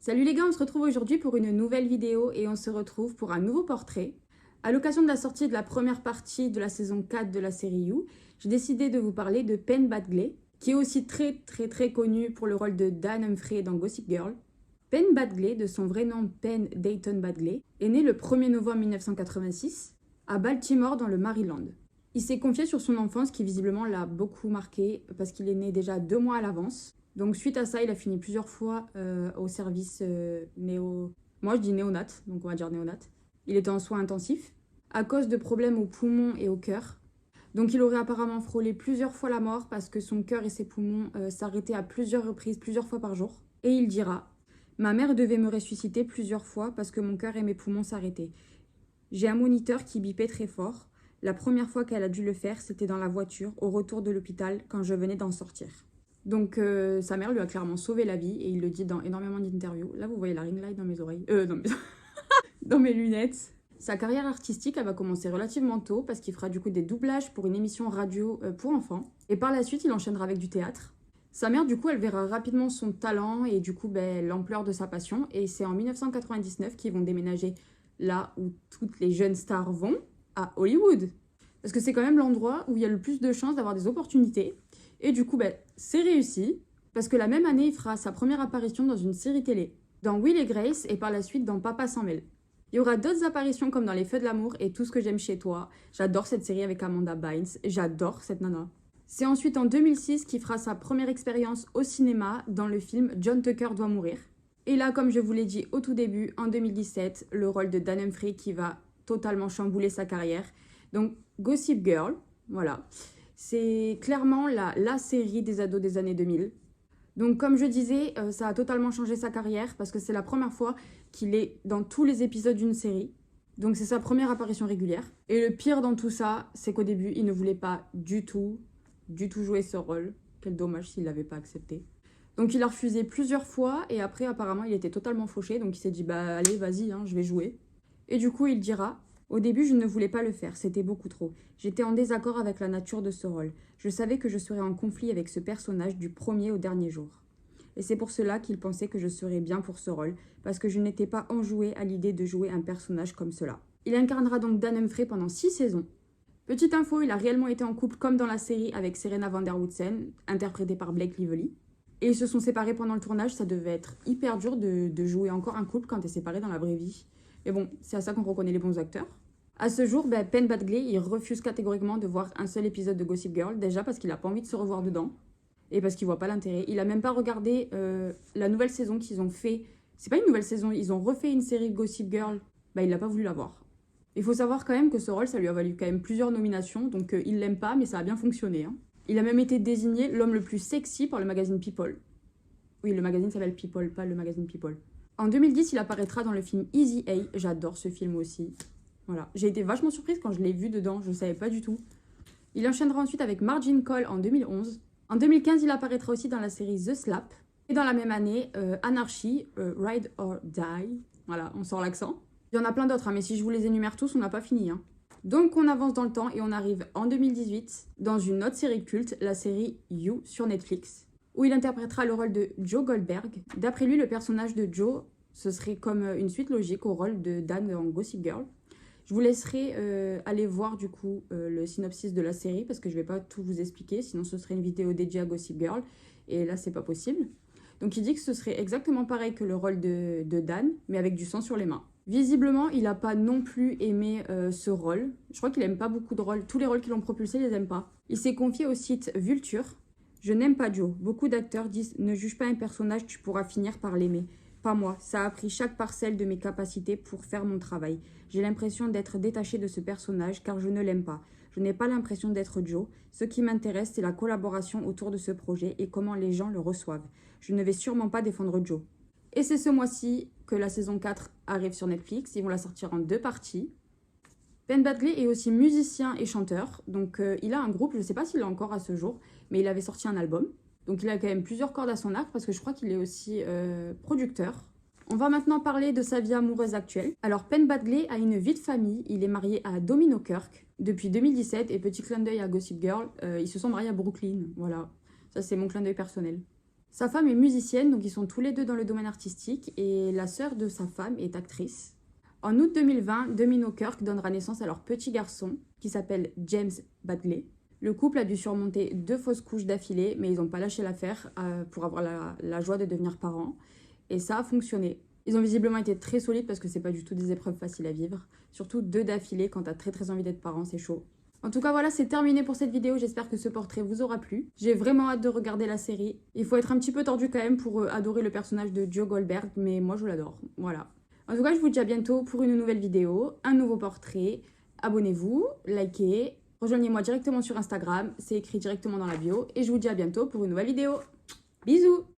Salut les gars, on se retrouve aujourd'hui pour une nouvelle vidéo et on se retrouve pour un nouveau portrait. À l'occasion de la sortie de la première partie de la saison 4 de la série You, j'ai décidé de vous parler de Penn Badgley, qui est aussi très connu pour le rôle de Dan Humphrey dans Gossip Girl. Penn Badgley, de son vrai nom Penn Dayton Badgley, est né le 1er novembre 1986 à Baltimore dans le Maryland. Il s'est confié sur son enfance qui visiblement l'a beaucoup marqué parce qu'il est né déjà 2 mois à l'avance. Donc suite à ça, il a fini plusieurs fois au service néo... Moi je dis néonat, donc on va dire néonat. Il était en soins intensifs à cause de problèmes aux poumons et au cœur. Donc il aurait apparemment frôlé plusieurs fois la mort parce que son cœur et ses poumons s'arrêtaient à plusieurs reprises, plusieurs fois par jour. Et il dira « Ma mère devait me ressusciter plusieurs fois parce que mon cœur et mes poumons s'arrêtaient. J'ai un moniteur qui bipait très fort. La première fois qu'elle a dû le faire, c'était dans la voiture, au retour de l'hôpital, quand je venais d'en sortir. » Donc sa mère lui a clairement sauvé la vie et il le dit dans énormément d'interviews. Là vous voyez la ring light dans mes oreilles, dans mes lunettes. Sa carrière artistique elle va commencer relativement tôt parce qu'il fera du coup des doublages pour une émission radio pour enfants. Et par la suite il enchaînera avec du théâtre. Sa mère du coup elle verra rapidement son talent et du coup l'ampleur de sa passion. Et c'est en 1999 qu'ils vont déménager là où toutes les jeunes stars vont, à Hollywood. Parce que c'est quand même l'endroit où il y a le plus de chances d'avoir des opportunités. Et du coup, c'est réussi, parce que la même année, il fera sa première apparition dans une série télé, dans Will et Grace, et par la suite dans Papa s'en mêle. Il y aura d'autres apparitions comme dans Les Feux de l'amour et Tout ce que j'aime chez toi. J'adore cette série avec Amanda Bynes, j'adore cette nana. C'est ensuite en 2006 qu'il fera sa première expérience au cinéma dans le film John Tucker doit mourir. Et là, comme je vous l'ai dit au tout début, en 2017, le rôle de Dan Humphrey qui va totalement chambouler sa carrière. Donc, Gossip Girl, voilà. C'est clairement la série des ados des années 2000. Donc comme je disais, ça a totalement changé sa carrière parce que c'est la première fois qu'il est dans tous les épisodes d'une série. Donc c'est sa première apparition régulière. Et le pire dans tout ça, c'est qu'au début, il ne voulait pas du tout jouer ce rôle. Quel dommage s'il ne l'avait pas accepté. Donc il a refusé plusieurs fois et après apparemment il était totalement fauché. Donc il s'est dit bah allez vas-y, je vais jouer. Et du coup il dira... Au début, je ne voulais pas le faire, c'était beaucoup trop. J'étais en désaccord avec la nature de ce rôle. Je savais que je serais en conflit avec ce personnage du premier au dernier jour. Et c'est pour cela qu'il pensait que je serais bien pour ce rôle, parce que je n'étais pas enjouée à l'idée de jouer un personnage comme cela. Il incarnera donc Dan Humphrey pendant 6 saisons. Petite info, il a réellement été en couple comme dans la série avec Serena van der Woodsen, interprétée par Blake Lively. Et ils se sont séparés pendant le tournage, ça devait être hyper dur de jouer encore un couple quand t'es séparé dans la vraie vie. Mais bon, c'est à ça qu'on reconnaît les bons acteurs. À ce jour, Penn Badgley, il refuse catégoriquement de voir un seul épisode de Gossip Girl, déjà parce qu'il n'a pas envie de se revoir dedans, et parce qu'il voit pas l'intérêt. Il a même pas regardé la nouvelle saison qu'ils ont fait. C'est pas une nouvelle saison, ils ont refait une série Gossip Girl. Il n'a pas voulu la voir. Il faut savoir quand même que ce rôle, ça lui a valu quand même plusieurs nominations, donc il l'aime pas, mais ça a bien fonctionné. Il a même été désigné l'homme le plus sexy par le magazine People. Oui, le magazine s'appelle People, pas le magazine People. En 2010, il apparaîtra dans le film Easy A. J'adore ce film aussi. Voilà. J'ai été vachement surprise quand je l'ai vu dedans, je ne savais pas du tout. Il enchaînera ensuite avec Margin Call en 2011. En 2015, il apparaîtra aussi dans la série The Slap. Et dans la même année, Anarchy, Ride or Die. Voilà, on sort l'accent. Il y en a plein d'autres, mais si je vous les énumère tous, on n'a pas fini. Donc on avance dans le temps et on arrive en 2018 dans une autre série culte, la série You sur Netflix, où il interprétera le rôle de Joe Goldberg. D'après lui, le personnage de Joe, ce serait comme une suite logique au rôle de Dan dans Gossip Girl. Je vous laisserai aller voir du coup le synopsis de la série parce que je ne vais pas tout vous expliquer, sinon ce serait une vidéo dédiée à Gossip Girl et là c'est pas possible. Donc il dit que ce serait exactement pareil que le rôle de Dan, mais avec du sang sur les mains. Visiblement, il n'a pas non plus aimé ce rôle. Je crois qu'il n'aime pas beaucoup de rôles. Tous les rôles qui l'ont propulsé, il les aime pas. Il s'est confié au site Vulture. Je n'aime pas Joe. Beaucoup d'acteurs disent « Ne juge pas un personnage, tu pourras finir par l'aimer ». Pas moi, ça a pris chaque parcelle de mes capacités pour faire mon travail. J'ai l'impression d'être détachée de ce personnage car je ne l'aime pas. Je n'ai pas l'impression d'être Joe. Ce qui m'intéresse, c'est la collaboration autour de ce projet et comment les gens le reçoivent. Je ne vais sûrement pas défendre Joe. Et c'est ce mois-ci que la saison 4 arrive sur Netflix. Ils vont la sortir en 2 parties. Penn Badgley est aussi musicien et chanteur. Donc il a un groupe, je ne sais pas s'il l'a encore à ce jour, mais il avait sorti un album. Donc il a quand même plusieurs cordes à son arc parce que je crois qu'il est aussi producteur. On va maintenant parler de sa vie amoureuse actuelle. Alors Penn Badgley a une vie de famille, il est marié à Domino Kirk depuis 2017 et petit clin d'œil à Gossip Girl, ils se sont mariés à Brooklyn, voilà. Ça c'est mon clin d'œil personnel. Sa femme est musicienne, donc ils sont tous les deux dans le domaine artistique, et la sœur de sa femme est actrice. En août 2020, Domino Kirk donnera naissance à leur petit garçon, qui s'appelle James Badgley. Le couple a dû surmonter 2 fausses couches d'affilée, mais ils n'ont pas lâché l'affaire pour avoir la joie de devenir parents. Et ça a fonctionné. Ils ont visiblement été très solides parce que c'est pas du tout des épreuves faciles à vivre. Surtout 2 d'affilée, quand t'as très envie d'être parent, c'est chaud. En tout cas, voilà, c'est terminé pour cette vidéo. J'espère que ce portrait vous aura plu. J'ai vraiment hâte de regarder la série. Il faut être un petit peu tordu quand même pour adorer le personnage de Joe Goldberg, mais moi je l'adore. Voilà. En tout cas, je vous dis à bientôt pour une nouvelle vidéo, un nouveau portrait. Abonnez-vous, likez, rejoignez-moi directement sur Instagram, c'est écrit directement dans la bio. Et je vous dis à bientôt pour une nouvelle vidéo. Bisous!